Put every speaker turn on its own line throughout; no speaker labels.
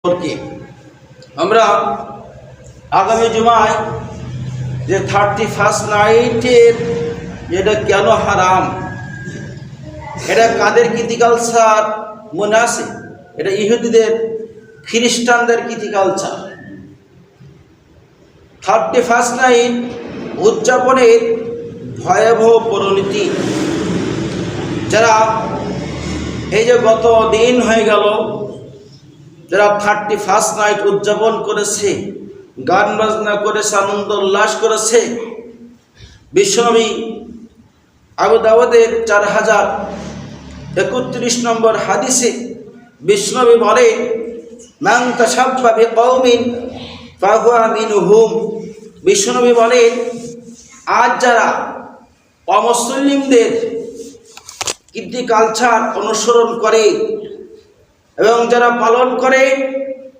সম্পর্কে আমরা আগামী জুমায় যে 31st নাইটের যেটা কেন হারাম, এটা কাদের কীতি কালচার মনে আছে? এটা ইহুদিদের খ্রিস্টানদের কীতি কালচার। 31st নাইট উদযাপনের ভয়াবহ পরিণতি, যারা এই যে গত দিন হয়ে গেল যারা 31st নাইট উদযাপন করেছে, গান বাজনা করেছে, আনন্দ উল্লাস করেছে, বিশ্বনবী আবু দাউদের 4031 নম্বর হাদিসে বিশ্বনবী বলে, মান তাশাব্বা বিকওমিন ফাহুয়া মিনহুম। বিশ্বনবী বলেন, আজ যারা অমুসলিমদের কীর্তি কালচার অনুসরণ করে এবং যারা পালন করে,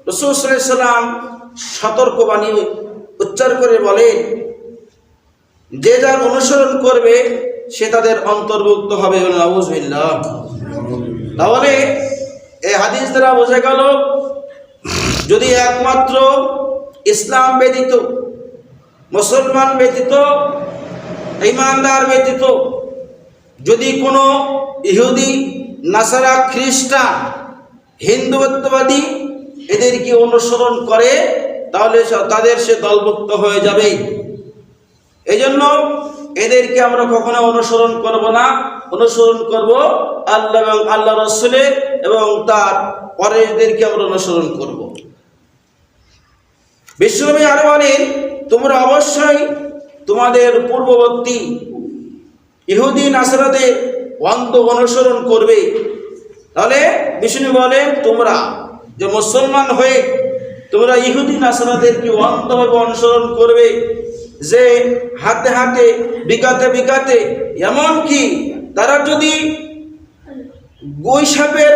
রাসূল সাল্লাল্লাহু আলাইহি ওয়াসাল্লাম সতর্কবাণী উচ্চার করে বলেন, যে যার অনুসরণ করবে সে তাদের অন্তর্ভুক্ত হবে। নাউযুবিল্লাহ। তাহলে এই হাদিস দ্বারা বোঝা গেল, যদি একমাত্র ইসলাম ব্যতীত, মুসলমান ব্যতীত, ঈমানদার ব্যতীত যদি কোনো ইহুদি, নাসারা, খ্রিস্টান, হিন্দুত্ববাদী এদেরকে অনুসরণ করে, তাহলে তাদের সে দলভুক্ত হয়ে যাবে। এই জন্য এদেরকে আমরা কখনো অনুসরণ করব না, অনুসরণ করব আল্লাহ এবং আল্লাহ রাসূলের এবং তার পরেরদেরকে আমরা অনুসরণ করব। বিশ্বনবী আরো বলেন, তোমরা অবশ্যই তোমাদের পূর্ববর্তী ইহুদি নাসারাদের অন্ধ অনুসরণ করবে। তাহলে বিষ্ণু বলেন, তোমরা যে মুসলমান হয়ে তোমরা ইহুদি নাসারাদেরকে অন্ধভাবে অনুসরণ করবে, যে হাতে হাতে, বিকাতে বিকাতে, এমনকি তারা যদি গৈসাপের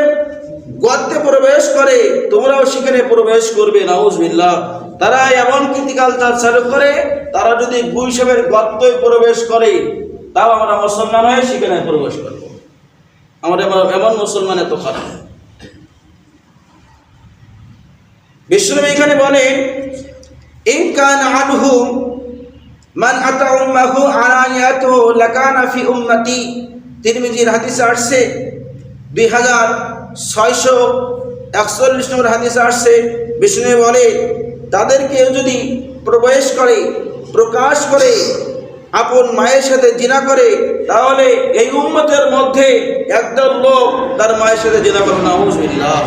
গর্তে প্রবেশ করে তোমরাও সেখানে প্রবেশ করবে। নাউযুবিল্লাহ। তারা এমন কীর্তি কালচার চালু করে, তারা যদি গৈসাপের গর্তে প্রবেশ করে তাও আমরা মুসলমান হয়ে সেখানে প্রবেশ করব। আমরা এমন মুসলমান এত খারাপ। বিশ্বনবী এখানে বলে, ইন কানা আনহুম মান আতা উম্মাহু আলানিয়াতুহু লাকানা ফি উম্মতি। তিরমিজির হাদিসে আসছে, 2641 নম্বর হাদিসে আসছে, বিষ্ণু বলে, তাদেরকে যদি প্রবেশ করে, প্রকাশ করে, আপন মায়ের সাথে জিনা করে, তাহলে এই উম্মতের মধ্যে একদল লোক তার মায়ের সাথে জিনা করে। নাউযুবিল্লাহ।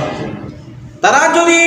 তারা যদি